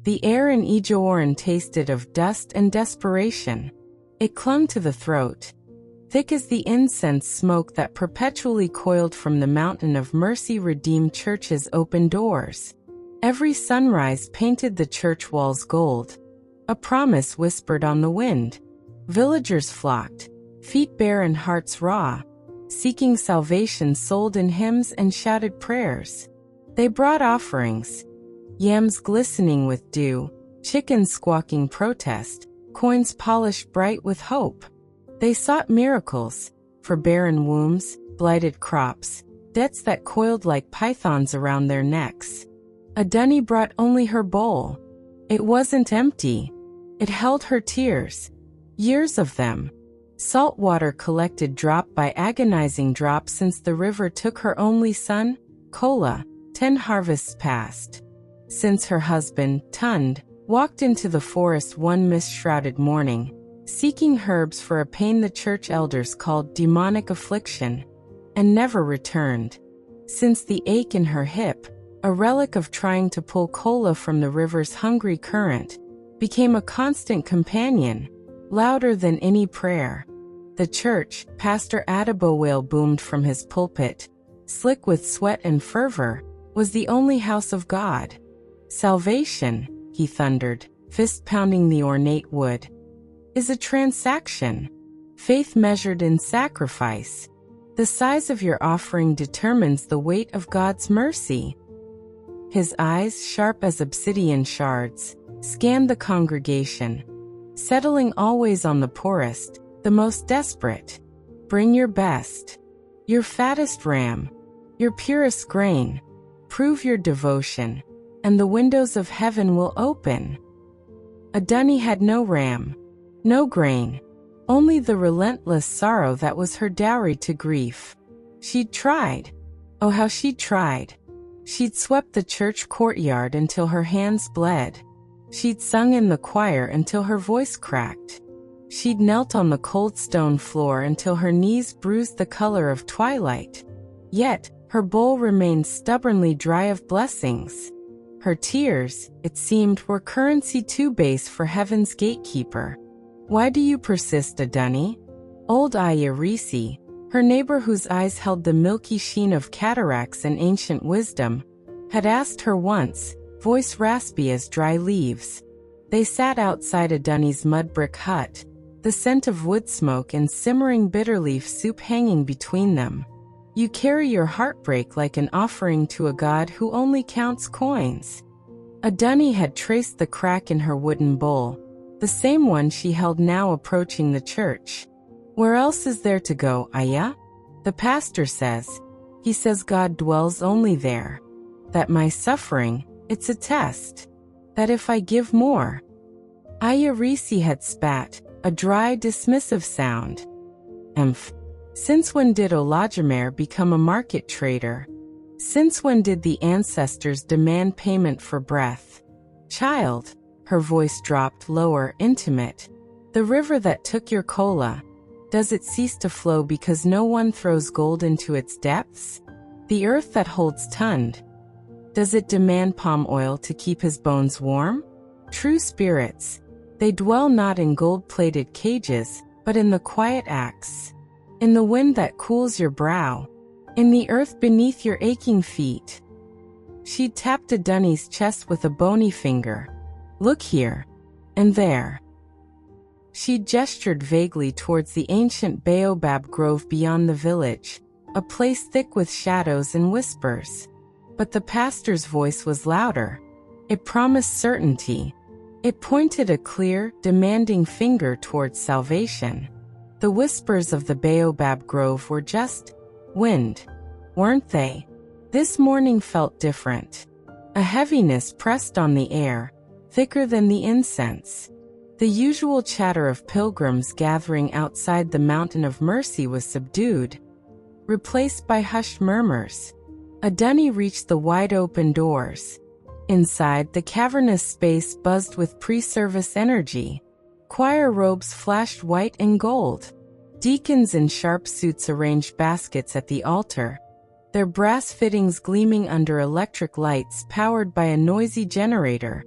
The air in Ijoorn tasted of dust and desperation. It clung to the throat, thick as the incense smoke that perpetually coiled from the Mountain of Mercy Redeemed Church's open doors. Every sunrise painted the church walls gold. A promise whispered on the wind. Villagers flocked, feet bare and hearts raw, seeking salvation sold in hymns and shouted prayers. They brought offerings, yams glistening with dew, chickens squawking protest, coins polished bright with hope. They sought miracles, for barren wombs, blighted crops, debts that coiled like pythons around their necks. Adunni brought only her bowl. It wasn't empty. It held her tears, years of them. Salt water collected drop by agonizing drop since the river took her only son, Kola, 10 harvests past. Since her husband, Tund, walked into the forest one mist-shrouded morning, seeking herbs for a pain the church elders called demonic affliction, and never returned. Since the ache in her hip, a relic of trying to pull Kola from the river's hungry current, became a constant companion, louder than any prayer. The church, Pastor Adabowale boomed from his pulpit, slick with sweat and fervor, was the only house of God. Salvation, he thundered, fist-pounding the ornate wood, is a transaction. Faith measured in sacrifice. The size of your offering determines the weight of God's mercy. His eyes, sharp as obsidian shards, scanned the congregation, settling always on the poorest, the most desperate. Bring your best, your fattest ram, your purest grain. Prove your devotion, and the windows of heaven will open. Adunni had no ram, no grain, only the relentless sorrow that was her dowry to grief. She'd tried. Oh, how she'd tried. She'd swept the church courtyard until her hands bled. She'd sung in the choir until her voice cracked. She'd knelt on the cold stone floor until her knees bruised the color of twilight. Yet, her bowl remained stubbornly dry of blessings. Her tears, it seemed, were currency too base for heaven's gatekeeper. Why do you persist, Adunni? Old Ayarisi, her neighbor whose eyes held the milky sheen of cataracts and ancient wisdom, had asked her once, voice raspy as dry leaves. They sat outside Adunni's mud brick hut, the scent of wood smoke and simmering bitterleaf soup hanging between them. You carry your heartbreak like an offering to a god who only counts coins. Adunni had traced the crack in her wooden bowl, the same one she held now approaching the church. Where else is there to go, Aya? The pastor says. He says God dwells only there. That my suffering, it's a test. That if I give more. Ayarisi had spat, a dry, dismissive sound. Emph. Since when did Olajumer become a market trader? Since when did the ancestors demand payment for breath? Child, her voice dropped lower, intimate. The river that took your Kola, does it cease to flow because no one throws gold into its depths? The earth that holds Tund, does it demand palm oil to keep his bones warm? True spirits, they dwell not in gold-plated cages, but in the quiet acts. In the wind that cools your brow, in the earth beneath your aching feet. She tapped Adunni's chest with a bony finger. Look here, and there. She gestured vaguely towards the ancient baobab grove beyond the village, a place thick with shadows and whispers. But the pastor's voice was louder. It promised certainty. It pointed a clear, demanding finger towards salvation. The whispers of the baobab grove were just wind, weren't they? This morning felt different. A heaviness pressed on the air, thicker than the incense. The usual chatter of pilgrims gathering outside the Mountain of Mercy was subdued, replaced by hushed murmurs. Adunni reached the wide-open doors. Inside, the cavernous space buzzed with pre-service energy. Choir robes flashed white and gold. Deacons in sharp suits arranged baskets at the altar, their brass fittings gleaming under electric lights powered by a noisy generator.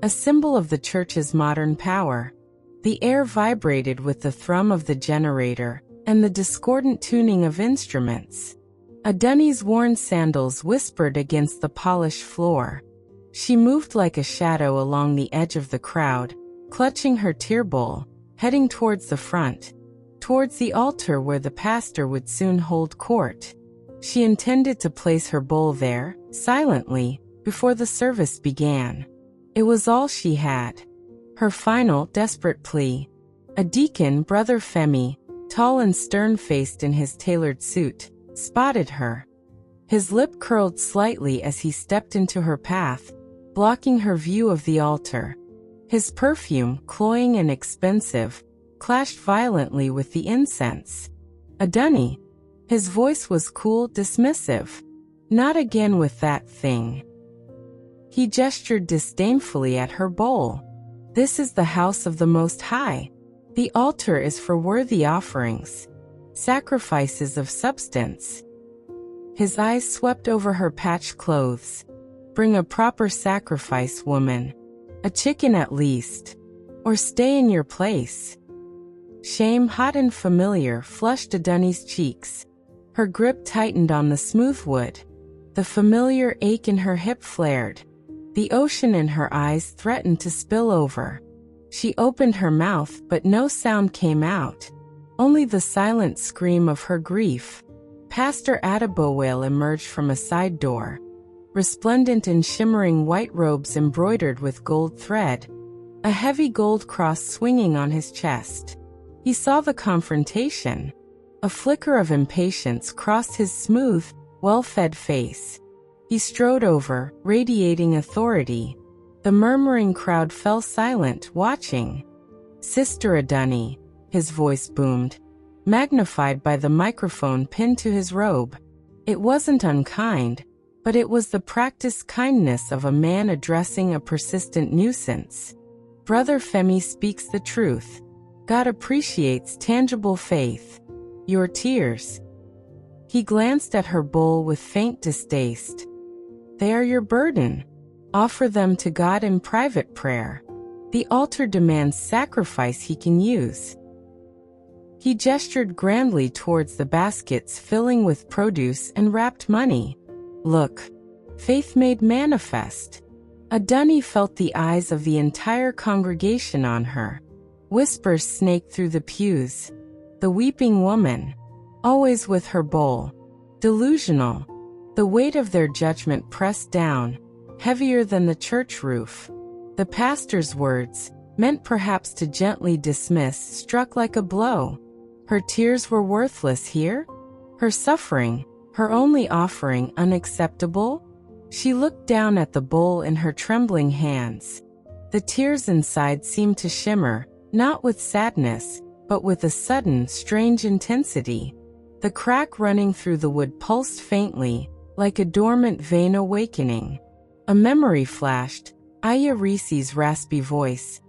a symbol of the church's modern power. The air vibrated with the thrum of the generator and the discordant tuning of instruments. Adunni's worn sandals whispered against the polished floor. She moved like a shadow along the edge of the crowd, clutching her tear bowl, heading towards the front, towards the altar where the pastor would soon hold court. She intended to place her bowl there, silently, before the service began. It was all she had. Her final, desperate plea. A deacon, Brother Femi, tall and stern-faced in his tailored suit, spotted her. His lip curled slightly as he stepped into her path, blocking her view of the altar. His perfume, cloying and expensive, clashed violently with the incense. Adunni. His voice was cool, dismissive. Not again with that thing. He gestured disdainfully at her bowl. This is the house of the Most High. The altar is for worthy offerings, sacrifices of substance. His eyes swept over her patched clothes. Bring a proper sacrifice, woman. A chicken at least. Or stay in your place. Shame, hot and familiar, flushed Adunni's cheeks. Her grip tightened on the smooth wood. The familiar ache in her hip flared. The ocean in her eyes threatened to spill over. She opened her mouth, but no sound came out. Only the silent scream of her grief. Pastor Adunni emerged from a side door, resplendent in shimmering white robes embroidered with gold thread, a heavy gold cross swinging on his chest. He saw the confrontation. A flicker of impatience crossed his smooth, well-fed face. He strode over, radiating authority. The murmuring crowd fell silent, watching. Sister Adunni, his voice boomed, magnified by the microphone pinned to his robe. It wasn't unkind, but it was the practiced kindness of a man addressing a persistent nuisance. Brother Femi speaks the truth. God appreciates tangible faith. Your tears. He glanced at her bowl with faint distaste. They are your burden. Offer them to God in private prayer. The altar demands sacrifice he can use. He gestured grandly towards the baskets filling with produce and wrapped money. Look. Faith made manifest. Adunni felt the eyes of the entire congregation on her. Whispers snaked through the pews. The weeping woman. Always with her bowl. Delusional. The weight of their judgment pressed down, heavier than the church roof. The pastor's words, meant perhaps to gently dismiss, struck like a blow. Her tears were worthless here? Her suffering, her only offering, unacceptable? She looked down at the bowl in her trembling hands. The tears inside seemed to shimmer, not with sadness, but with a sudden, strange intensity. The crack running through the wood pulsed faintly, like a dormant vein awakening. A memory flashed, Aya Risi's raspy voice.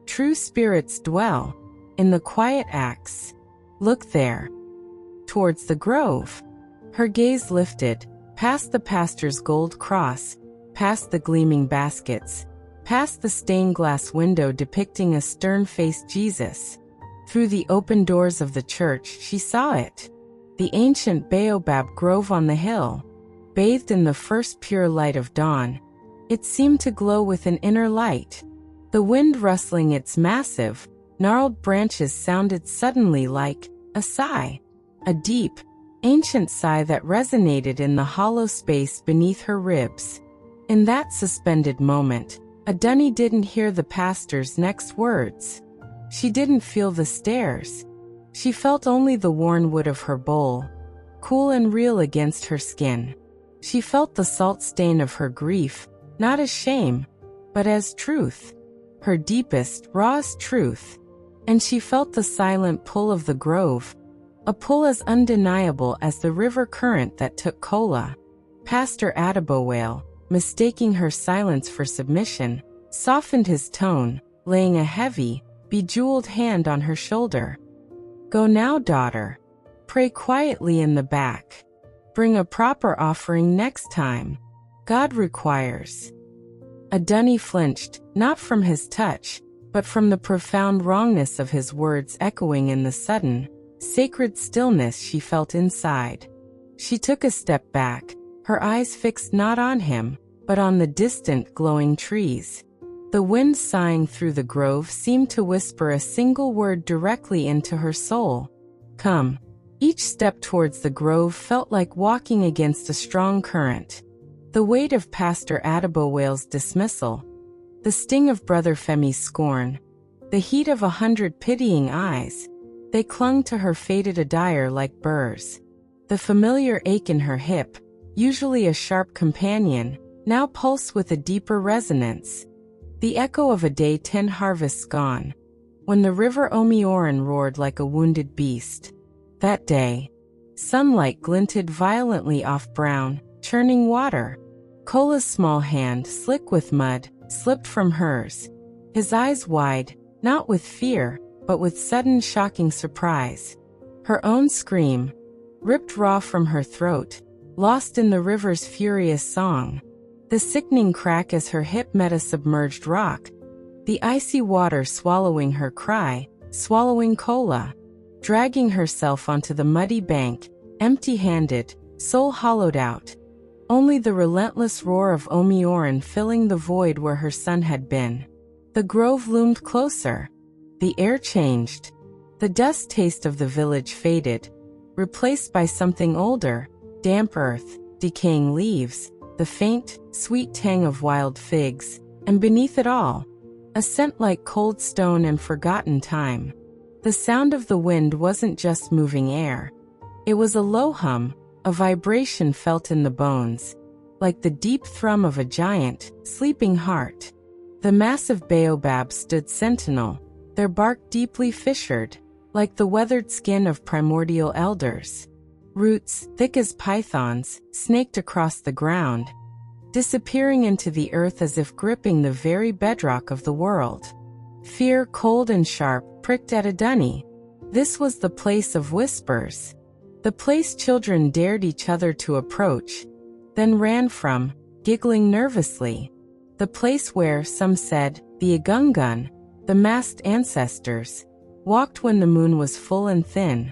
True spirits dwell in the quiet acts. Look there. Towards the grove. Her gaze lifted, past the pastor's gold cross, past the gleaming baskets, past the stained glass window depicting a stern-faced Jesus. Through the open doors of the church she saw it. The ancient Baobab grove on the hill. Bathed in the first pure light of dawn. It seemed to glow with an inner light. The wind rustling its massive, gnarled branches sounded suddenly like a sigh. A deep, ancient sigh that resonated in the hollow space beneath her ribs. In that suspended moment, Adunni didn't hear the pastor's next words. She didn't feel the stares. She felt only the worn wood of her bowl, cool and real against her skin. She felt the salt stain of her grief, not as shame, but as truth. Her deepest, rawest truth. And she felt the silent pull of the grove, a pull as undeniable as the river current that took Kola. Pastor Adunni, mistaking her silence for submission, softened his tone, laying a heavy, bejeweled hand on her shoulder. Go now, daughter. Pray quietly in the back. Bring a proper offering next time. God requires. Adunni flinched, not from his touch, but from the profound wrongness of his words echoing in the sudden, sacred stillness she felt inside. She took a step back, her eyes fixed not on him, but on the distant glowing trees. The wind sighing through the grove seemed to whisper a single word directly into her soul. Come. Each step towards the grove felt like walking against a strong current. The weight of Pastor Adebowale's dismissal, the sting of Brother Femi's scorn, the heat of 100 pitying eyes, they clung to her faded attire like burrs. The familiar ache in her hip, usually a sharp companion, now pulsed with a deeper resonance. The echo of a day 10 harvests gone, when the river Omioran roared like a wounded beast. That day, sunlight glinted violently off brown, churning water. Kola's small hand, slick with mud, slipped from hers. His eyes wide, not with fear, but with sudden shocking surprise. Her own scream, ripped raw from her throat, lost in the river's furious song. The sickening crack as her hip met a submerged rock. The icy water swallowing her cry, swallowing Kola. Dragging herself onto the muddy bank, empty-handed, soul hollowed out. Only the relentless roar of Omioran filling the void where her son had been. The grove loomed closer. The air changed. The dust taste of the village faded, replaced by something older, damp earth, decaying leaves, the faint, sweet tang of wild figs, and beneath it all, a scent like cold stone and forgotten time. The sound of the wind wasn't just moving air. It was a low hum, a vibration felt in the bones, like the deep thrum of a giant, sleeping heart. The massive baobabs stood sentinel, their bark deeply fissured, like the weathered skin of primordial elders. Roots, thick as pythons, snaked across the ground, disappearing into the earth as if gripping the very bedrock of the world. Fear, cold and sharp, pricked at Adunni. This was the place of whispers. The place children dared each other to approach, then ran from, giggling nervously. The place where, some said, the Agungun, the masked ancestors, walked when the moon was full and thin.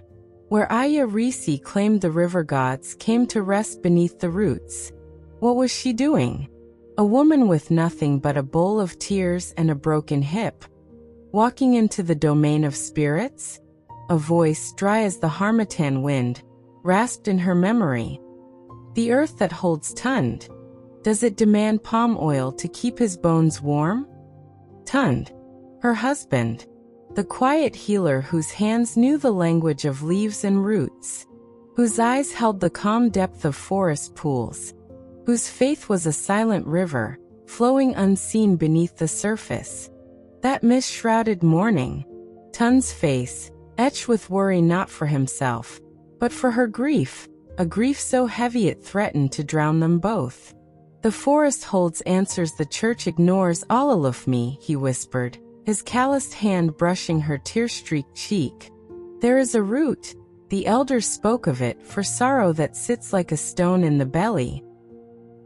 Where Aya Risi claimed the river gods came to rest beneath the roots. What was she doing? A woman with nothing but a bowl of tears and a broken hip. Walking into the domain of spirits? A voice dry as the harmattan wind, rasped in her memory. The earth that holds Tund. Does it demand palm oil to keep his bones warm? Tund. Her husband. The quiet healer whose hands knew the language of leaves and roots. Whose eyes held the calm depth of forest pools. Whose faith was a silent river, flowing unseen beneath the surface. That mist-shrouded morning, Tund's face, etched with worry not for himself, but for her grief, a grief so heavy it threatened to drown them both. The forest holds answers the church ignores. All me, he whispered, his calloused hand brushing her tear-streaked cheek. There is a root, the elders spoke of it, for sorrow that sits like a stone in the belly.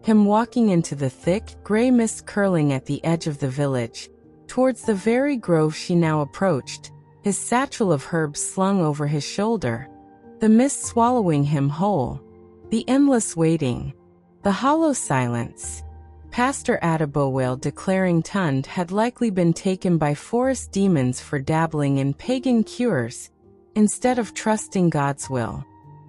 Him walking into the thick, gray mist curling at the edge of the village, towards the very grove she now approached, his satchel of herbs slung over his shoulder. The mist swallowing him whole. The endless waiting. The hollow silence. Pastor Adebowale declaring Tund had likely been taken by forest demons for dabbling in pagan cures, instead of trusting God's will.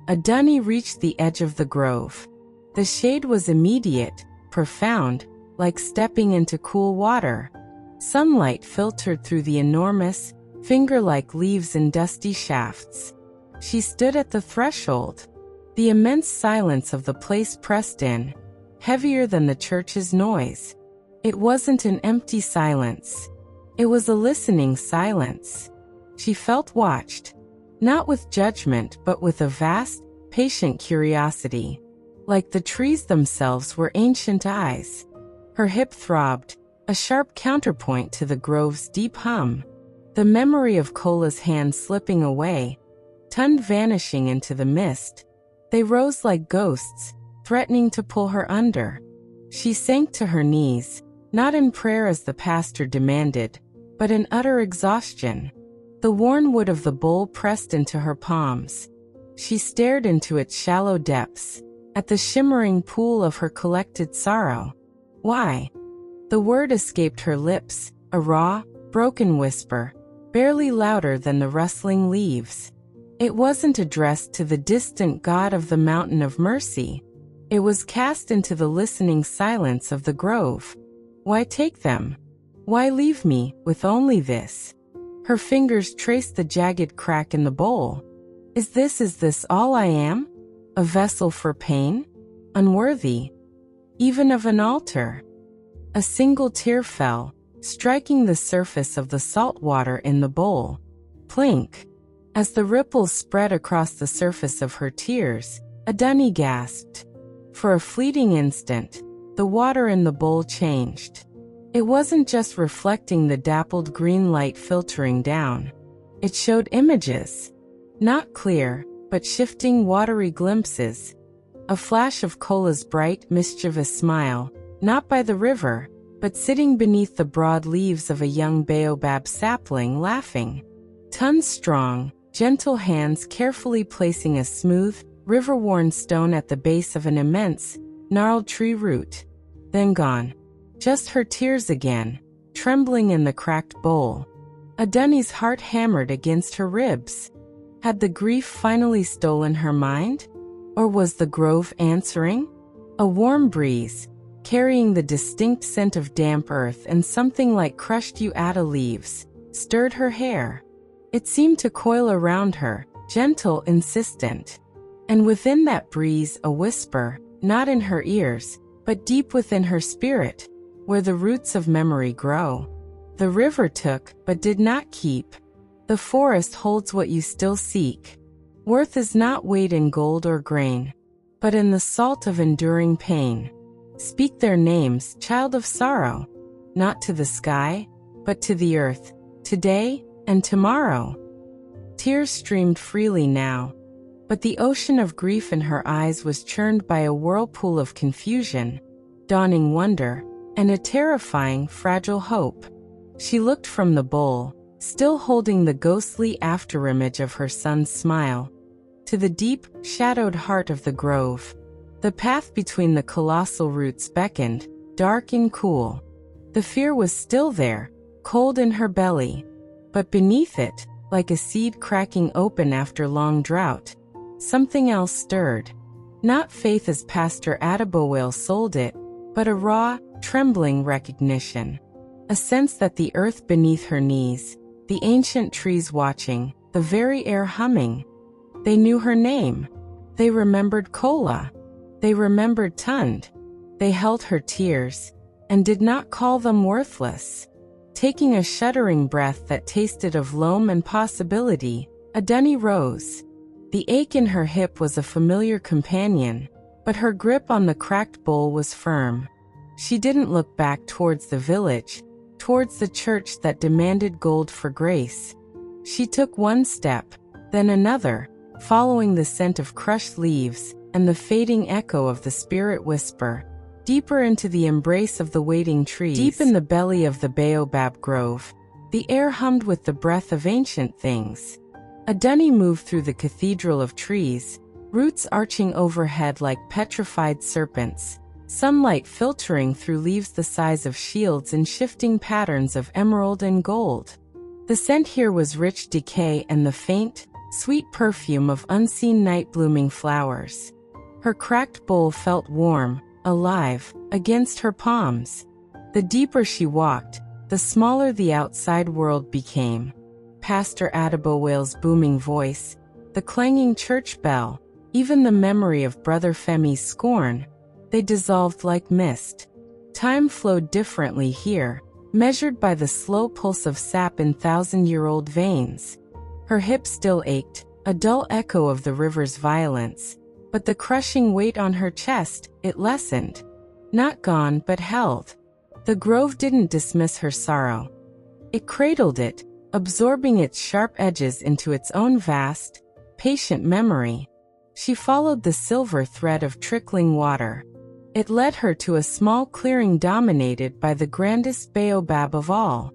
Adunni reached the edge of the grove. The shade was immediate, profound, like stepping into cool water. Sunlight filtered through the enormous, finger-like leaves in dusty shafts. She stood at the threshold. The immense silence of the place pressed in, heavier than the church's noise. It wasn't an empty silence. It was a listening silence. She felt watched, not with judgment but with a vast, patient curiosity. Like the trees themselves were ancient eyes. Her hip throbbed, a sharp counterpoint to the grove's deep hum. The memory of Kola's hand slipping away, Tund vanishing into the mist. They rose like ghosts, threatening to pull her under. She sank to her knees, not in prayer as the pastor demanded, but in utter exhaustion. The worn wood of the bowl pressed into her palms. She stared into its shallow depths, at the shimmering pool of her collected sorrow. Why? The word escaped her lips, a raw, broken whisper, barely louder than the rustling leaves. It wasn't addressed to the distant god of the mountain of mercy. It was cast into the listening silence of the grove. Why take them? Why leave me with only this? Her fingers traced the jagged crack in the bowl. Is this all I am? A vessel for pain? Unworthy? Even of an altar? A single tear fell, striking the surface of the salt water in the bowl. Plink. As the ripples spread across the surface of her tears, Adunni gasped. For a fleeting instant, the water in the bowl changed. It wasn't just reflecting the dappled green light filtering down. It showed images. Not clear, but shifting watery glimpses. A flash of Kola's bright, mischievous smile, not by the river, but sitting beneath the broad leaves of a young baobab sapling laughing. Tons strong, gentle hands carefully placing a smooth, river-worn stone at the base of an immense, gnarled tree root. Then gone. Just her tears again, trembling in the cracked bowl. Adunni's heart hammered against her ribs. Had the grief finally stolen her mind? Or was the grove answering? A warm breeze, carrying the distinct scent of damp earth and something like crushed yucca leaves, stirred her hair. It seemed to coil around her, gentle, insistent. And within that breeze a whisper, not in her ears, but deep within her spirit, where the roots of memory grow. The river took, but did not keep. The forest holds what you still seek. Worth is not weighed in gold or grain, but in the salt of enduring pain. Speak their names, child of sorrow, not to the sky, but to the earth, today and tomorrow. Tears streamed freely now, but the ocean of grief in her eyes was churned by a whirlpool of confusion, dawning wonder, and a terrifying, fragile hope. She looked from the bowl, still holding the ghostly afterimage of her son's smile, to the deep, shadowed heart of the grove. The path between the colossal roots beckoned, dark and cool. The fear was still there, cold in her belly. But beneath it, like a seed cracking open after long drought, something else stirred. Not faith as Pastor Adunni sold it, but a raw, trembling recognition. A sense that the earth beneath her knees, the ancient trees watching, the very air humming. They knew her name. They remembered Kola. They remembered Tund. They held her tears, and did not call them worthless. Taking a shuddering breath that tasted of loam and possibility, Adunni rose. The ache in her hip was a familiar companion, but her grip on the cracked bowl was firm. She didn't look back towards the village, towards the church that demanded gold for grace. She took one step, then another, following the scent of crushed leaves and the fading echo of the spirit whisper, deeper into the embrace of the waiting trees. Deep in the belly of the baobab grove, the air hummed with the breath of ancient things. Adunni moved through the cathedral of trees, roots arching overhead like petrified serpents, sunlight filtering through leaves the size of shields in shifting patterns of emerald and gold. The scent here was rich decay and the faint, sweet perfume of unseen night-blooming flowers. Her cracked bowl felt warm, alive, against her palms. The deeper she walked, the smaller the outside world became. Pastor Adunni's booming voice, the clanging church bell, even the memory of Brother Femi's scorn, they dissolved like mist. Time flowed differently here, measured by the slow pulse of sap in thousand-year-old veins. Her hips still ached, a dull echo of the river's violence, but the crushing weight on her chest, it lessened. Not gone, but held. The grove didn't dismiss her sorrow. It cradled it, absorbing its sharp edges into its own vast, patient memory. She followed the silver thread of trickling water. It led her to a small clearing dominated by the grandest baobab of all.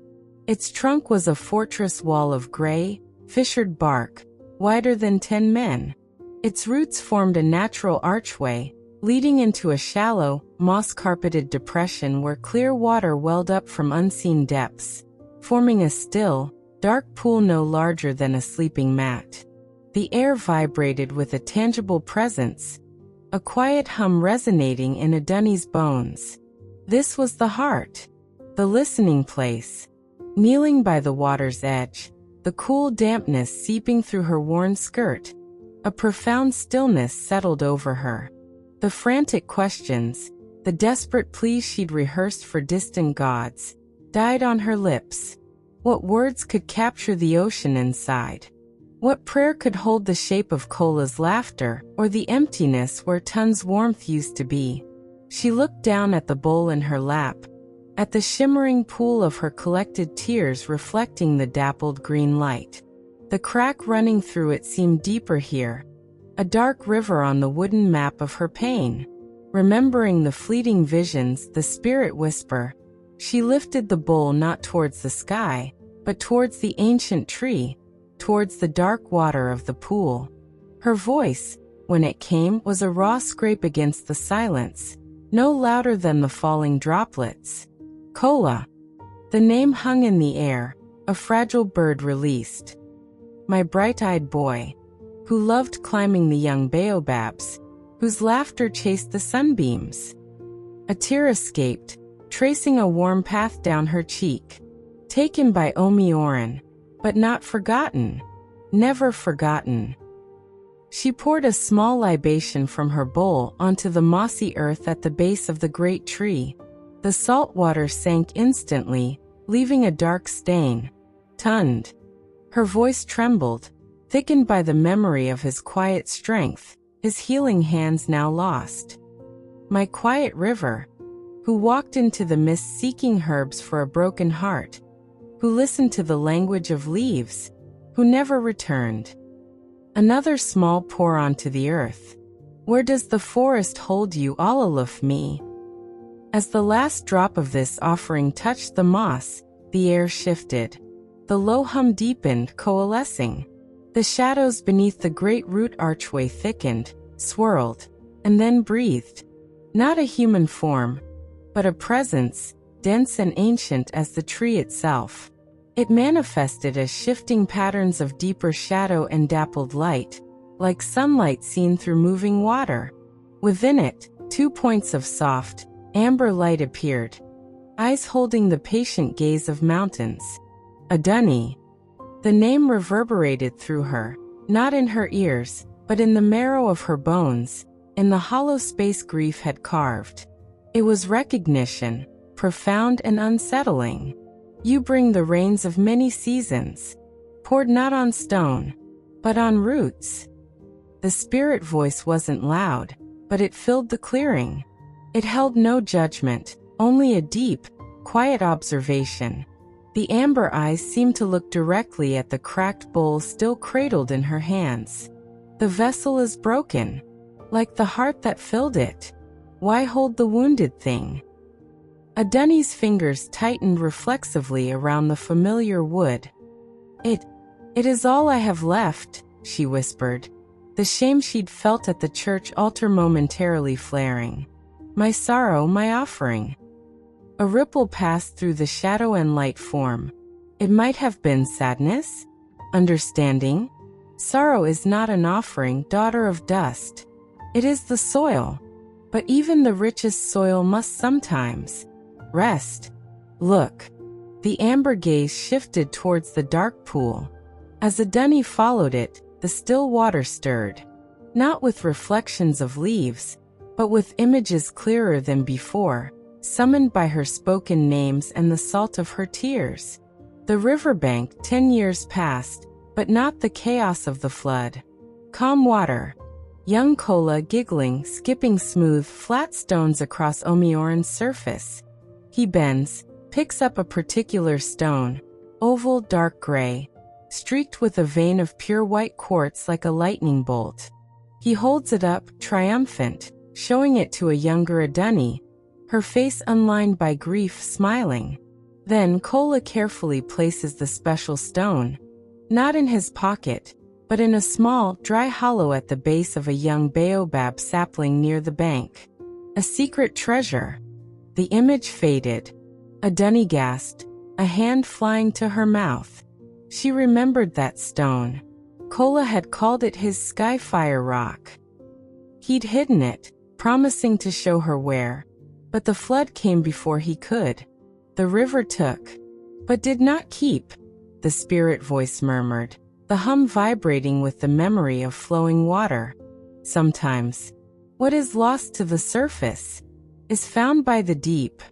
Its trunk was a fortress wall of gray, fissured bark, wider than 10 men. Its roots formed a natural archway, leading into a shallow, moss-carpeted depression where clear water welled up from unseen depths, forming a still, dark pool no larger than a sleeping mat. The air vibrated with a tangible presence, a quiet hum resonating in Adunni's bones. This was the heart, the listening place. Kneeling by the water's edge, the cool dampness seeping through her worn skirt, a profound stillness settled over her. The frantic questions, the desperate pleas she'd rehearsed for distant gods, died on her lips. What words could capture the ocean inside? What prayer could hold the shape of Kola's laughter, or the emptiness where Tun's warmth used to be? She looked down at the bowl in her lap, at the shimmering pool of her collected tears reflecting the dappled green light. The crack running through it seemed deeper here, a dark river on the wooden map of her pain. Remembering the fleeting visions, the spirit whisper, she lifted the bowl not towards the sky, but towards the ancient tree, towards the dark water of the pool. Her voice, when it came, was a raw scrape against the silence, no louder than the falling droplets. Kola. The name hung in the air, a fragile bird released. My bright-eyed boy, who loved climbing the young baobabs, whose laughter chased the sunbeams. A tear escaped, tracing a warm path down her cheek. Taken by Omioran, but not forgotten, never forgotten. She poured a small libation from her bowl onto the mossy earth at the base of the great tree. The salt water sank instantly, leaving a dark stain. Tund. Her voice trembled, thickened by the memory of his quiet strength, his healing hands now lost. My quiet river, who walked into the mist seeking herbs for a broken heart, who listened to the language of leaves, who never returned. Another small pour onto the earth. Where does the forest hold you, all aloof me? As the last drop of this offering touched the moss, the air shifted. The low hum deepened, coalescing. The shadows beneath the great root archway thickened, swirled, and then breathed. Not a human form, but a presence, dense and ancient as the tree itself. It manifested as shifting patterns of deeper shadow and dappled light, like sunlight seen through moving water. Within it, 2 points of soft, amber light appeared, eyes holding the patient gaze of mountains. Adunni. The name reverberated through her, not in her ears, but in the marrow of her bones, in the hollow space grief had carved. It was recognition, profound and unsettling. You bring the rains of many seasons, poured not on stone, but on roots. The spirit voice wasn't loud, but it filled the clearing. It held no judgment, only a deep, quiet observation. The amber eyes seemed to look directly at the cracked bowl still cradled in her hands. The vessel is broken, like the heart that filled it. Why hold the wounded thing? Adunni's fingers tightened reflexively around the familiar wood. It is all I have left, she whispered, the shame she'd felt at the church altar momentarily flaring. My sorrow, my offering. A ripple passed through the shadow and light form. It might have been sadness? Understanding? Sorrow is not an offering, daughter of dust. It is the soil. But even the richest soil must sometimes rest. Look. The amber gaze shifted towards the dark pool. As Adunni followed it, the still water stirred. Not with reflections of leaves, but with images clearer than before, summoned by her spoken names and the salt of her tears. The riverbank, 10 years past, but not the chaos of the flood. Calm water. Young Kola giggling, skipping smooth, flat stones across Omioran's surface. He bends, picks up a particular stone, oval, dark gray, streaked with a vein of pure white quartz like a lightning bolt. He holds it up, triumphant, showing it to a younger Adunni, her face unlined by grief, smiling. Then Kola carefully places the special stone, not in his pocket, but in a small, dry hollow at the base of a young baobab sapling near the bank. A secret treasure. The image faded. Adunni gasped, a hand flying to her mouth. She remembered that stone. Kola had called it his Skyfire Rock. He'd hidden it, promising to show her where. But the flood came before he could. The river took, but did not keep, the spirit voice murmured, the hum vibrating with the memory of flowing water. Sometimes, what is lost to the surface is found by the deep.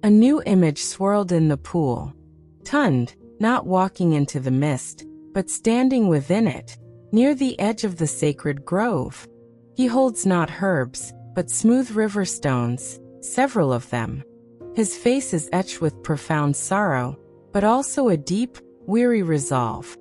A new image swirled in the pool. Tund, not walking into the mist, but standing within it, near the edge of the sacred grove. He holds not herbs, but smooth river stones, several of them. His face is etched with profound sorrow, but also a deep, weary resolve.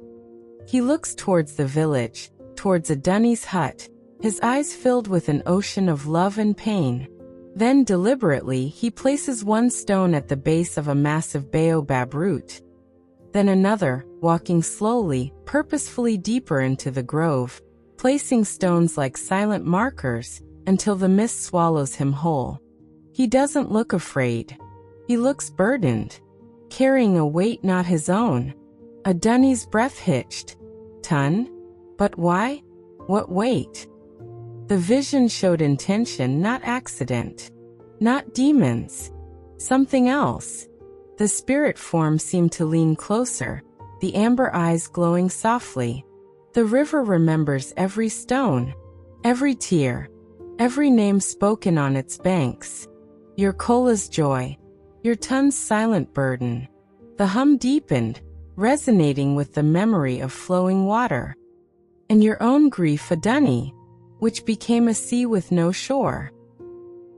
He looks towards the village, towards Adunni's hut, his eyes filled with an ocean of love and pain. Then deliberately he places one stone at the base of a massive baobab root. Then another, walking slowly, purposefully deeper into the grove, placing stones like silent markers, until the mist swallows him whole. He doesn't look afraid. He looks burdened, carrying a weight not his own. Adunni's breath hitched. Tun? But why? What weight? The vision showed intention, not accident. Not demons. Something else. The spirit form seemed to lean closer, the amber eyes glowing softly. The river remembers every stone, every tear, every name spoken on its banks. Your Kola's joy, your Tun's silent burden. The hum deepened, resonating with the memory of flowing water. And your own grief, Adunni, which became a sea with no shore.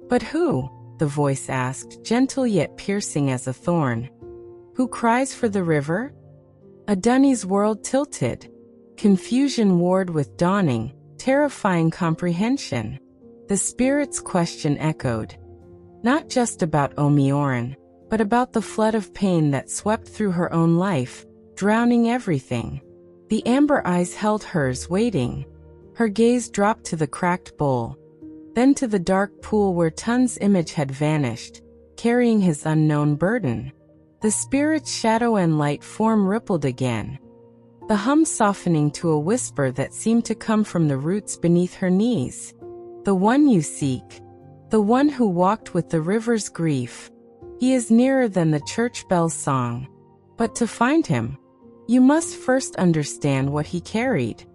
But who? The voice asked, gentle yet piercing as a thorn. Who cries for the river? Adunni's world tilted. Confusion warred with dawning, terrifying comprehension. The spirit's question echoed. Not just about Omioran, but about the flood of pain that swept through her own life, drowning everything. The amber eyes held hers, waiting. Her gaze dropped to the cracked bowl, then to the dark pool where Tun's image had vanished, carrying his unknown burden. The spirit's shadow and light form rippled again, the hum softening to a whisper that seemed to come from the roots beneath her knees. The one you seek, the one who walked with the river's grief. He is nearer than the church bell's song. But to find him, you must first understand what he carried,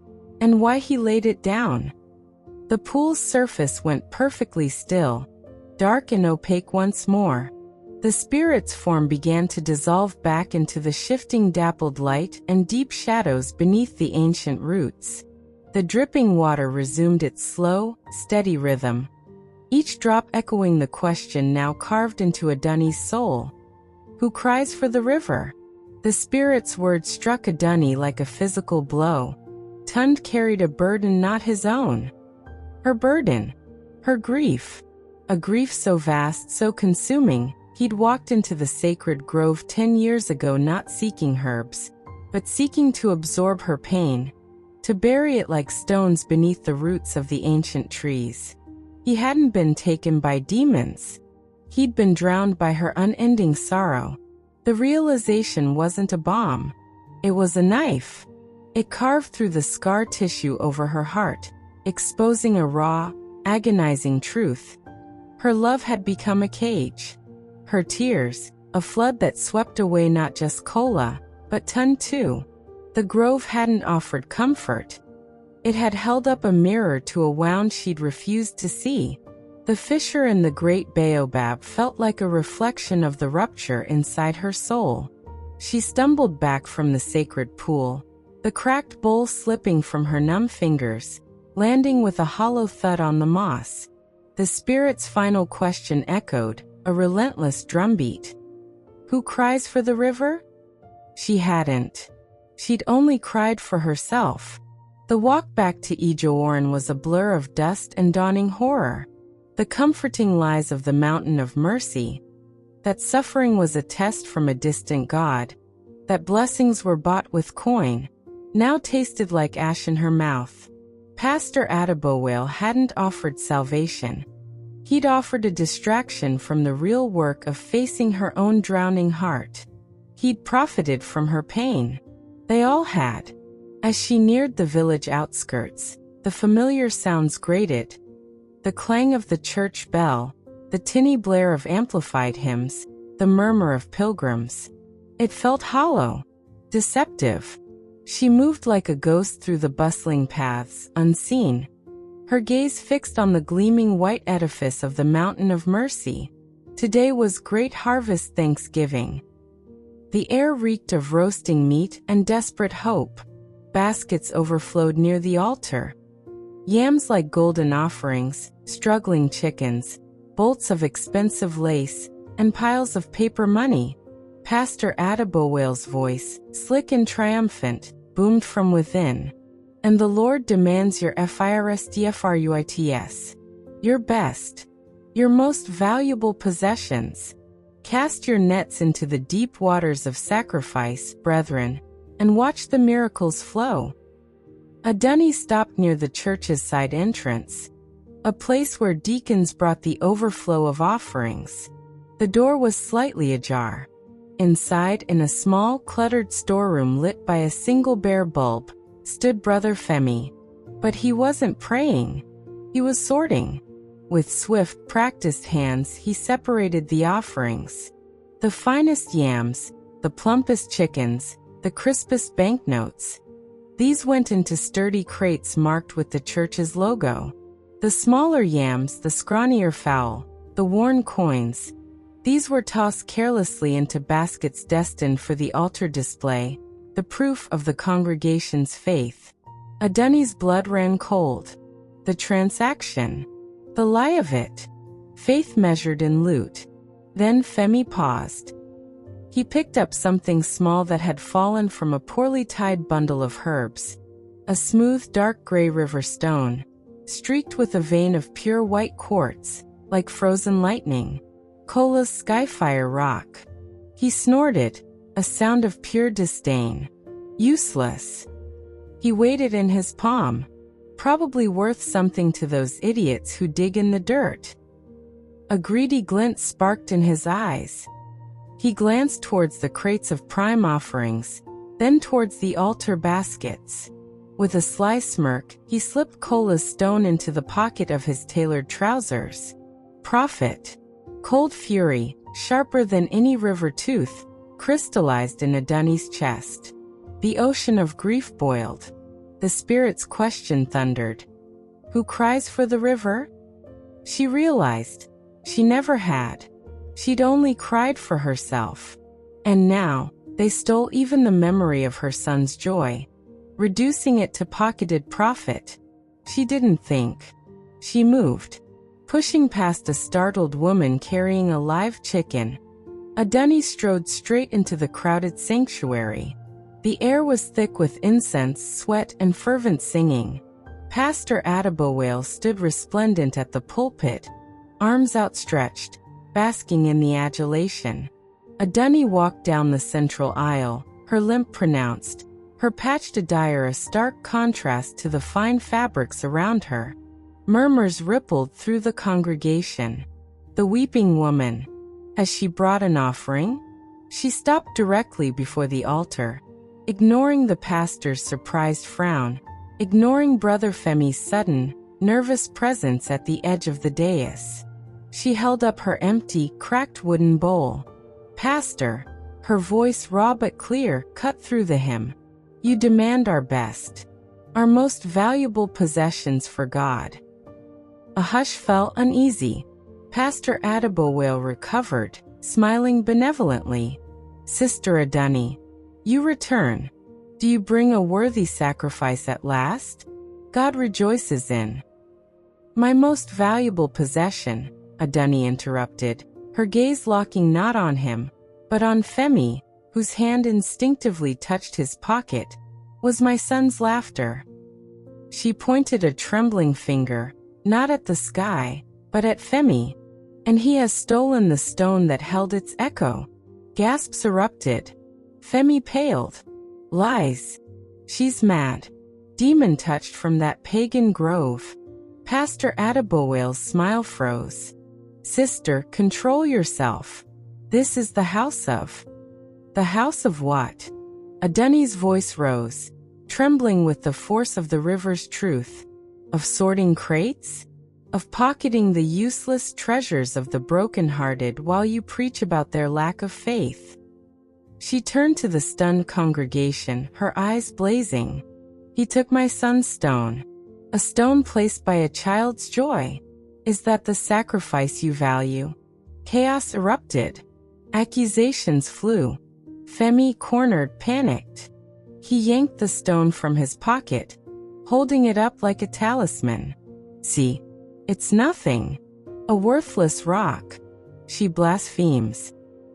and why he laid it down. The pool's surface went perfectly still, dark and opaque once more. The spirit's form began to dissolve back into the shifting dappled light and deep shadows beneath the ancient roots. The dripping water resumed its slow, steady rhythm, each drop echoing the question now carved into Adunni's soul. Who cries for the river? The spirit's words struck Adunni like a physical blow. Tund carried a burden not his own. Her burden. Her grief. A grief so vast, so consuming, he'd walked into the sacred grove 10 years ago not seeking herbs, but seeking to absorb her pain, to bury it like stones beneath the roots of the ancient trees. He hadn't been taken by demons. He'd been drowned by her unending sorrow. The realization wasn't a bomb. It was a knife. It carved through the scar tissue over her heart, exposing a raw, agonizing truth. Her love had become a cage. Her tears, a flood that swept away not just Kola, but Tun too. The grove hadn't offered comfort. It had held up a mirror to a wound she'd refused to see. The fissure in the great baobab felt like a reflection of the rupture inside her soul. She stumbled back from the sacred pool, the cracked bowl slipping from her numb fingers, landing with a hollow thud on the moss. The spirit's final question echoed, a relentless drumbeat. Who cries for the river? She hadn't. She'd only cried for herself. The walk back to Ijowarn was a blur of dust and dawning horror. The comforting lies of the Mountain of Mercy, that suffering was a test from a distant god, that blessings were bought with coin, now tasted like ash in her mouth. Pastor Adunni hadn't offered salvation. He'd offered a distraction from the real work of facing her own drowning heart. He'd profited from her pain. They all had. As she neared the village outskirts, the familiar sounds grated. The clang of the church bell, the tinny blare of amplified hymns, the murmur of pilgrims. It felt hollow, deceptive. She moved like a ghost through the bustling paths, unseen, her gaze fixed on the gleaming white edifice of the Mountain of Mercy. Today was Great Harvest Thanksgiving. The air reeked of roasting meat and desperate hope. Baskets overflowed near the altar. Yams like golden offerings, struggling chickens, bolts of expensive lace, and piles of paper money. Pastor Adunni's voice, slick and triumphant, boomed from within. And the Lord demands your first your best, your most valuable possessions. Cast your nets into the deep waters of sacrifice, brethren, and watch the miracles flow. Adunni stopped near the church's side entrance, a place where deacons brought the overflow of offerings. The door was slightly ajar. Inside, in a small, cluttered storeroom lit by a single bare bulb, stood Brother Femi. But he wasn't praying. He was sorting. With swift, practiced hands, he separated the offerings. The finest yams, the plumpest chickens, the crispest banknotes. These went into sturdy crates marked with the church's logo. The smaller yams, the scrawnier fowl, the worn coins. These were tossed carelessly into baskets destined for the altar display, the proof of the congregation's faith. Adunni's blood ran cold. The transaction. The lie of it. Faith measured in loot. Then Femi paused. He picked up something small that had fallen from a poorly tied bundle of herbs. A smooth dark gray river stone, streaked with a vein of pure white quartz, like frozen lightning. Kola's skyfire rock. He snorted, a sound of pure disdain. Useless. He weighed it in his palm. Probably worth something to those idiots who dig in the dirt. A greedy glint sparked in his eyes. He glanced towards the crates of prime offerings, then towards the altar baskets. With a sly smirk, he slipped Kola's stone into the pocket of his tailored trousers. Profit. Cold fury, sharper than any river tooth, crystallized in Adunni's chest. The ocean of grief boiled. The spirit's question thundered. Who cries for the river? She realized. She never had. She'd only cried for herself. And now, they stole even the memory of her son's joy, reducing it to pocketed profit. She didn't think. She moved. Pushing past a startled woman carrying a live chicken, Adunni strode straight into the crowded sanctuary. The air was thick with incense, sweat, and fervent singing. Pastor Adunni stood resplendent at the pulpit, arms outstretched, basking in the adulation. Adunni walked down the central aisle, her limp pronounced, her patched attire a stark contrast to the fine fabrics around her. Murmurs rippled through the congregation. The weeping woman. Has she brought an offering? She stopped directly before the altar, ignoring the pastor's surprised frown, ignoring Brother Femi's sudden, nervous presence at the edge of the dais. She held up her empty, cracked wooden bowl. Pastor, her voice raw but clear, cut through the hymn. You demand our best, our most valuable possessions for God. A hush fell uneasy. Pastor Adunni recovered, smiling benevolently. Sister Adunni, you return. Do you bring a worthy sacrifice at last? God rejoices in. My most valuable possession, Adunni interrupted, her gaze locking not on him, but on Femi, whose hand instinctively touched his pocket, was my son's laughter. She pointed a trembling finger, not at the sky, but at Femi. And he has stolen the stone that held its echo. Gasps erupted. Femi paled. Lies. She's mad. Demon-touched from that pagan grove. Pastor Adunni's smile froze. Sister, control yourself. This is the house of. The house of what? Adunni's voice rose, trembling with the force of the river's truth. Of sorting crates? Of pocketing the useless treasures of the broken-hearted while you preach about their lack of faith. She turned to the stunned congregation, her eyes blazing. He took my son's stone. A stone placed by a child's joy. Is that the sacrifice you value? Chaos erupted. Accusations flew. Femi, cornered, panicked. He yanked the stone from his pocket, holding it up like a talisman. See? It's nothing. A worthless rock. She blasphemes.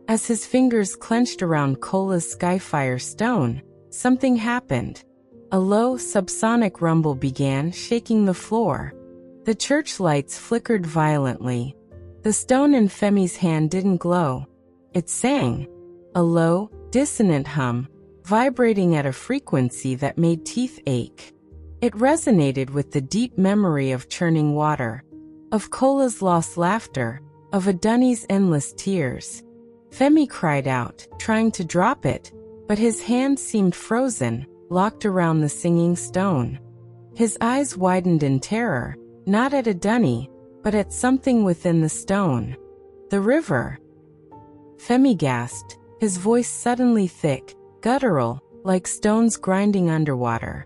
As his fingers clenched around Kola's skyfire stone, something happened. A low, subsonic rumble began, shaking the floor. The church lights flickered violently. The stone in Femi's hand didn't glow. It sang. A low, dissonant hum, vibrating at a frequency that made teeth ache. It resonated with the deep memory of churning water, of Kola's lost laughter, of Adunni's endless tears. Femi cried out, trying to drop it, but his hand seemed frozen, locked around the singing stone. His eyes widened in terror, not at Adunni, but at something within the stone. The river. Femi gasped, his voice suddenly thick, guttural, like stones grinding underwater.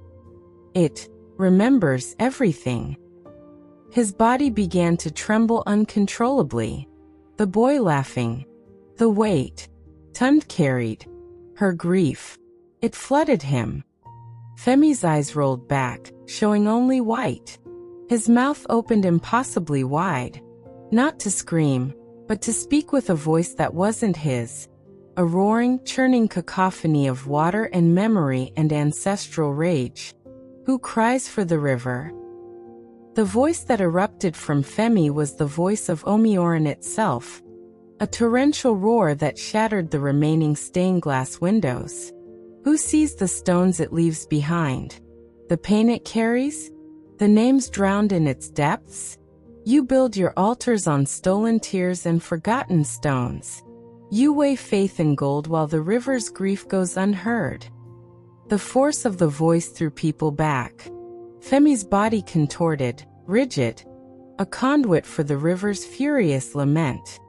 It remembers everything. His body began to tremble uncontrollably. The boy laughing. The weight. Tund carried. Her grief. It flooded him. Femi's eyes rolled back, showing only white. His mouth opened impossibly wide. Not to scream, but to speak with a voice that wasn't his. A roaring, churning cacophony of water and memory and ancestral rage. Who cries for the river? The voice that erupted from Femi was the voice of Omioran itself. A torrential roar that shattered the remaining stained glass windows. Who sees the stones it leaves behind? The pain it carries? The names drowned in its depths? You build your altars on stolen tears and forgotten stones. You weigh faith in gold while the river's grief goes unheard. The force of the voice threw people back. Femi's body contorted, rigid, a conduit for the river's furious lament.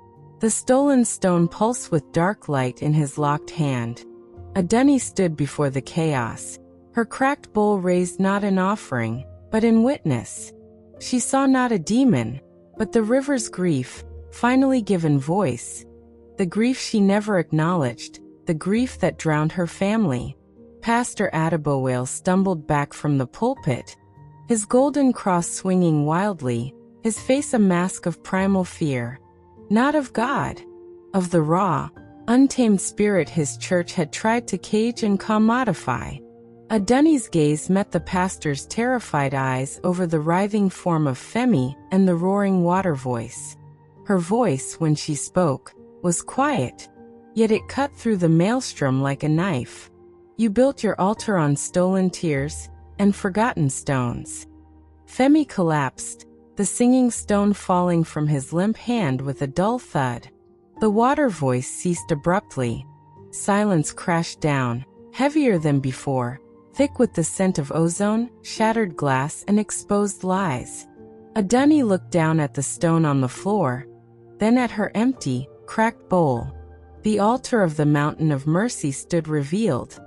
The stolen stone pulsed with dark light in his locked hand. Adunni stood before the chaos, her cracked bowl raised not in offering, but in witness. She saw not a demon, but the river's grief, finally given voice. The grief she never acknowledged, the grief that drowned her family. Pastor Adunni stumbled back from the pulpit, his golden cross swinging wildly, his face a mask of primal fear. Not of God, of the raw, untamed spirit his church had tried to cage and commodify. Adunni's gaze met the pastor's terrified eyes over the writhing form of Femi and the roaring water voice. Her voice, when she spoke, was quiet, yet it cut through the maelstrom like a knife. You built your altar on stolen tears and forgotten stones. Femi collapsed, the singing stone falling from his limp hand with a dull thud. The water voice ceased abruptly. Silence crashed down, heavier than before, thick with the scent of ozone, shattered glass, and exposed lies. Adunni looked down at the stone on the floor, then at her empty, cracked bowl. The altar of the mountain of mercy stood revealed.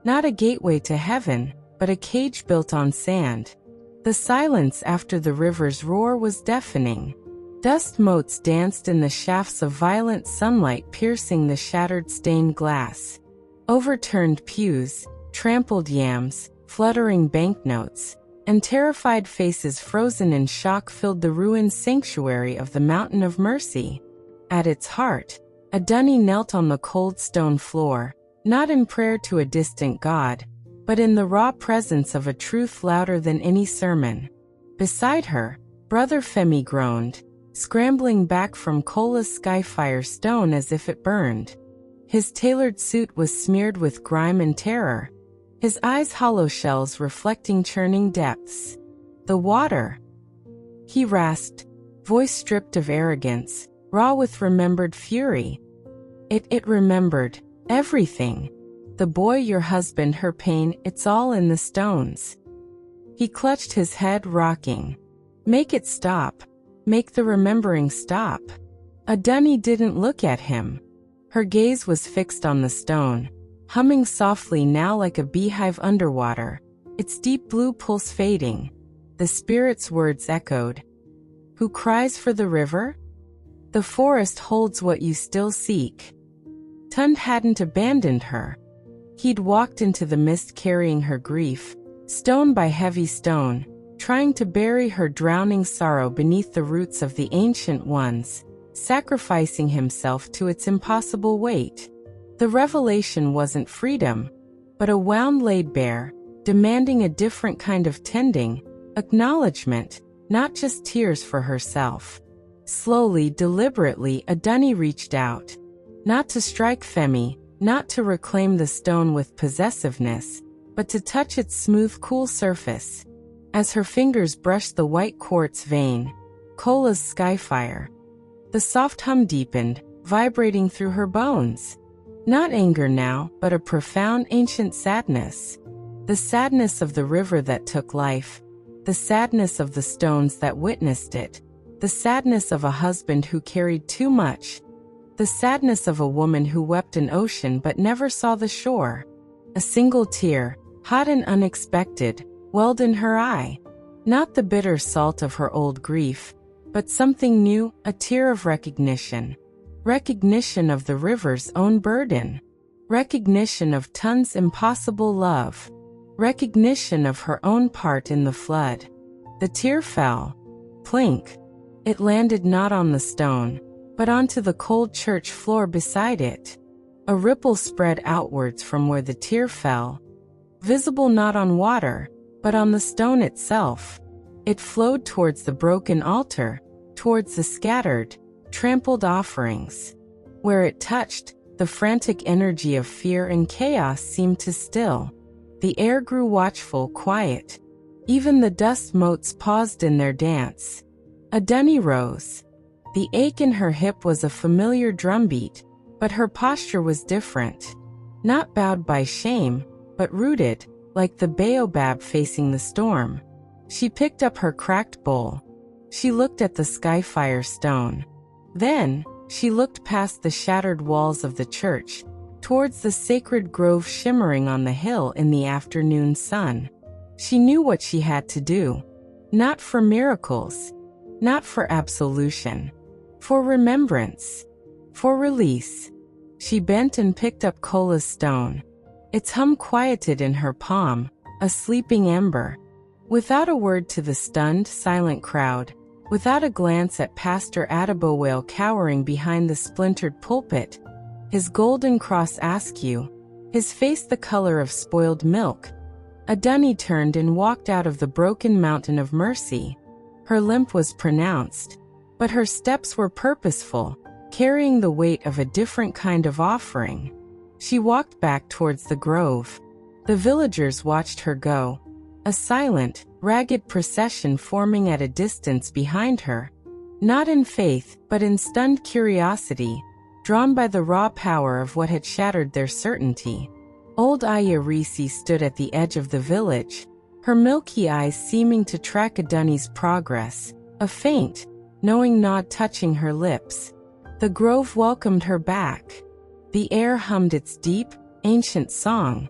Not a gateway to heaven, but a cage built on sand. The silence after the river's roar was deafening. Dust motes danced in the shafts of violent sunlight piercing the shattered stained glass. Overturned pews, trampled yams, fluttering banknotes, and terrified faces frozen in shock filled the ruined sanctuary of the Mountain of Mercy. At its heart, Adunni knelt on the cold stone floor, not in prayer to a distant god, but in the raw presence of a truth louder than any sermon. Beside her, Brother Femi groaned, scrambling back from Kola's skyfire stone as if it burned. His tailored suit was smeared with grime and terror, his eyes hollow shells reflecting churning depths. The water, he rasped, voice stripped of arrogance, raw with remembered fury. It remembered everything. The boy, your husband, her pain, it's all in the stones. He clutched his head, rocking. Make it stop. Make the remembering stop. Adunni didn't look at him. Her gaze was fixed on the stone, humming softly now like a beehive underwater, its deep blue pulse fading. The spirit's words echoed. Who cries for the river? The forest holds what you still seek. Tund hadn't abandoned her. He'd walked into the mist carrying her grief, stone by heavy stone, trying to bury her drowning sorrow beneath the roots of the ancient ones, sacrificing himself to its impossible weight. The revelation wasn't freedom, but a wound laid bare, demanding a different kind of tending, acknowledgement, not just tears for herself. Slowly, deliberately, Adunni reached out. Not to strike Femi, not to reclaim the stone with possessiveness, but to touch its smooth, cool surface. As her fingers brushed the white quartz vein, Kola's skyfire, the soft hum deepened, vibrating through her bones. Not anger now, but a profound ancient sadness. The sadness of the river that took life, the sadness of the stones that witnessed it, the sadness of a husband who carried too much, the sadness of a woman who wept an ocean but never saw the shore. A single tear, hot and unexpected, welled in her eye. Not the bitter salt of her old grief, but something new, a tear of recognition. Recognition of the river's own burden. Recognition of Tund's impossible love. Recognition of her own part in the flood. The tear fell. Plink. It landed not on the stone, but onto the cold church floor beside it. A ripple spread outwards from where the tear fell, visible not on water, but on the stone itself. It flowed towards the broken altar, towards the scattered, trampled offerings. Where it touched, the frantic energy of fear and chaos seemed to still. The air grew watchful, quiet. Even the dust motes paused in their dance. Adunni rose. The ache in her hip was a familiar drumbeat, but her posture was different. Not bowed by shame, but rooted, like the baobab facing the storm. She picked up her cracked bowl. She looked at the skyfire stone. Then, she looked past the shattered walls of the church, towards the sacred grove shimmering on the hill in the afternoon sun. She knew what she had to do. Not for miracles. Not for absolution. For remembrance. For release. She bent and picked up Kola's stone. Its hum quieted in her palm, a sleeping ember. Without a word to the stunned, silent crowd, without a glance at Pastor Adibowale cowering behind the splintered pulpit, his golden cross askew, his face the color of spoiled milk, Adunni turned and walked out of the broken mountain of mercy. Her limp was pronounced, but her steps were purposeful, carrying the weight of a different kind of offering. She walked back towards the grove. The villagers watched her go, a silent, ragged procession forming at a distance behind her, not in faith, but in stunned curiosity, drawn by the raw power of what had shattered their certainty. Old Aya Risi stood at the edge of the village, her milky eyes seeming to track Adunni's progress, a faint, knowing nod touching her lips. The grove welcomed her back. The air hummed its deep, ancient song.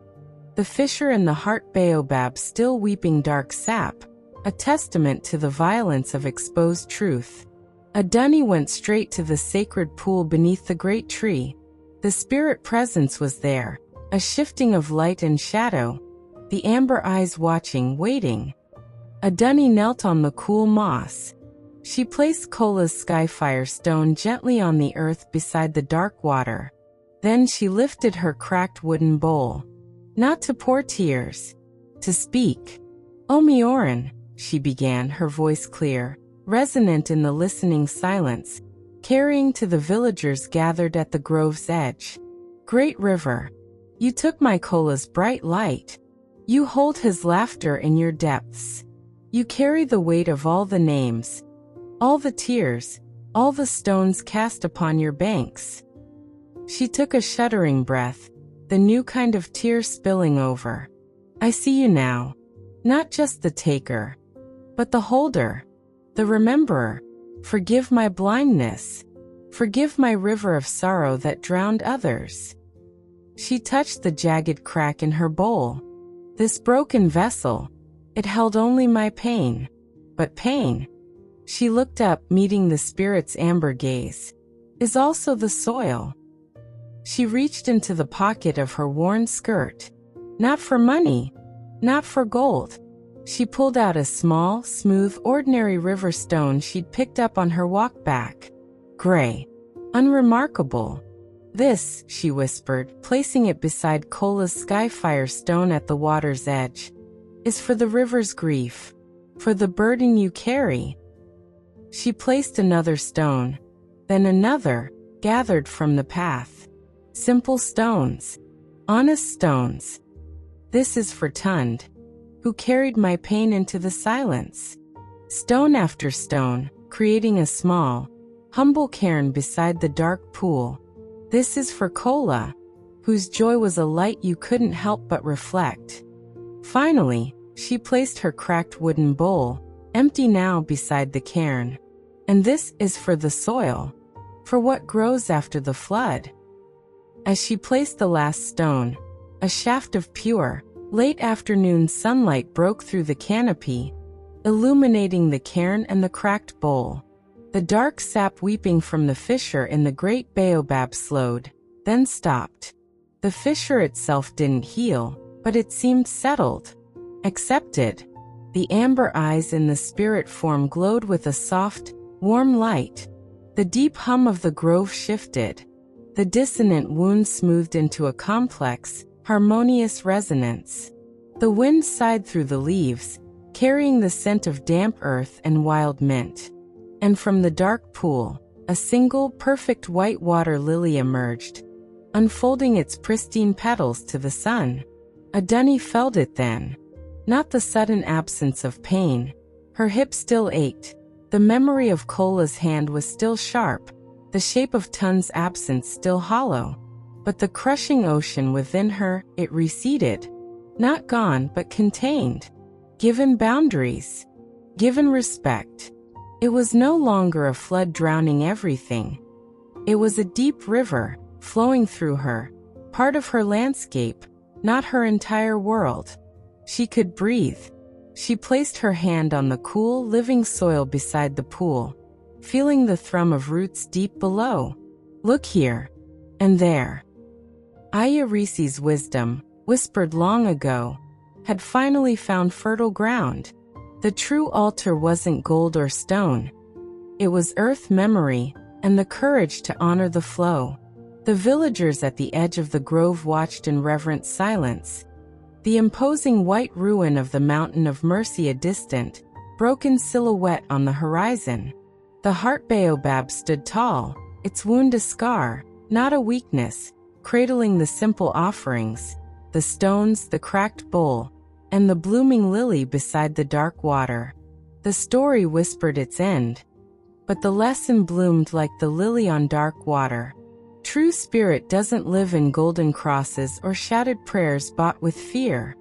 The fisher and the heart baobab still weeping dark sap, a testament to the violence of exposed truth. Adunni went straight to the sacred pool beneath the great tree. The spirit presence was there, a shifting of light and shadow, the amber eyes watching, waiting. Adunni knelt on the cool moss. She placed Kola's skyfire stone gently on the earth beside the dark water. Then she lifted her cracked wooden bowl. Not to pour tears. To speak. Omioran, she began, her voice clear, resonant in the listening silence, carrying to the villagers gathered at the grove's edge. Great river. You took my Kola's bright light. You hold his laughter in your depths. You carry the weight of all the names, all the tears, all the stones cast upon your banks. She took a shuddering breath, the new kind of tear spilling over. I see you now. Not just the taker, but the holder, the rememberer. Forgive my blindness. Forgive my river of sorrow that drowned others. She touched the jagged crack in her bowl. This broken vessel, it held only my pain. But pain, she looked up, meeting the spirit's amber gaze, is also the soil. She reached into the pocket of her worn skirt. Not for money, not for gold. She pulled out a small, smooth, ordinary river stone she'd picked up on her walk back. Gray. Unremarkable. This, she whispered, placing it beside Kola's skyfire stone at the water's edge, is for the river's grief, for the burden you carry. She placed another stone, then another, gathered from the path. Simple stones. Honest stones. This is for Tund, who carried my pain into the silence. Stone after stone, creating a small, humble cairn beside the dark pool. This is for Kola, whose joy was a light you couldn't help but reflect. Finally, she placed her cracked wooden bowl, empty now, beside the cairn. And this is for the soil, for what grows after the flood. As she placed the last stone, a shaft of pure, late afternoon sunlight broke through the canopy, illuminating the cairn and the cracked bowl. The dark sap weeping from the fissure in the great baobab slowed, then stopped. The fissure itself didn't heal, but it seemed settled, accepted. The amber eyes in the spirit form glowed with a soft, warm light. The deep hum of the grove shifted. The dissonant wound smoothed into a complex, harmonious resonance. The wind sighed through the leaves, carrying the scent of damp earth and wild mint. And from the dark pool, a single, perfect white water lily emerged, unfolding its pristine petals to the sun. Adunni felt it then. Not the sudden absence of pain. Her hip still ached. The memory of Kola's hand was still sharp, the shape of Tund's absence still hollow. But the crushing ocean within her, it receded. Not gone, but contained. Given boundaries. Given respect. It was no longer a flood drowning everything. It was a deep river, flowing through her, part of her landscape, not her entire world. She could breathe. She placed her hand on the cool, living soil beside the pool, feeling the thrum of roots deep below. Look here. And there. Ayarisi's wisdom, whispered long ago, had finally found fertile ground. The true altar wasn't gold or stone. It was earth, memory, and the courage to honor the flow. The villagers at the edge of the grove watched in reverent silence. The imposing white ruin of the Mountain of Mercy, a distant, broken silhouette on the horizon. The heart baobab stood tall, its wound a scar, not a weakness, cradling the simple offerings, the stones, the cracked bowl, and the blooming lily beside the dark water. The story whispered its end, but the lesson bloomed like the lily on dark water. True spirit doesn't live in golden crosses or shouted prayers bought with fear.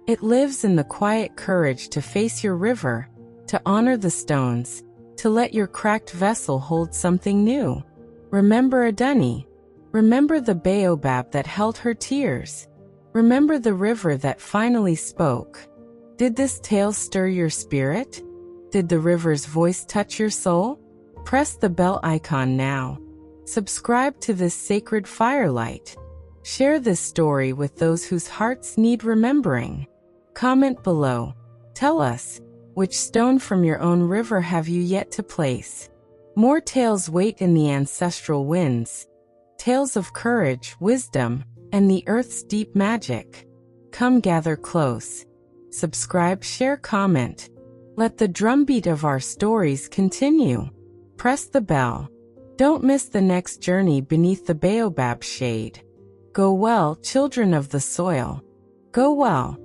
It lives in the quiet courage to face your river, to honor the stones, to let your cracked vessel hold something new. Remember Adunni. Remember the baobab that held her tears. Remember the river that finally spoke. Did this tale stir your spirit? Did the river's voice touch your soul? Press the bell icon now. Subscribe to this sacred firelight. Share this story with those whose hearts need remembering. Comment below. Tell us, which stone from your own river have you yet to place? More tales wait in the ancestral winds. Tales of courage, wisdom, and the earth's deep magic. Come gather close. Subscribe, share, comment. Let the drumbeat of our stories continue. Press the bell. Don't miss the next journey beneath the baobab shade. Go well, children of the soil. Go well.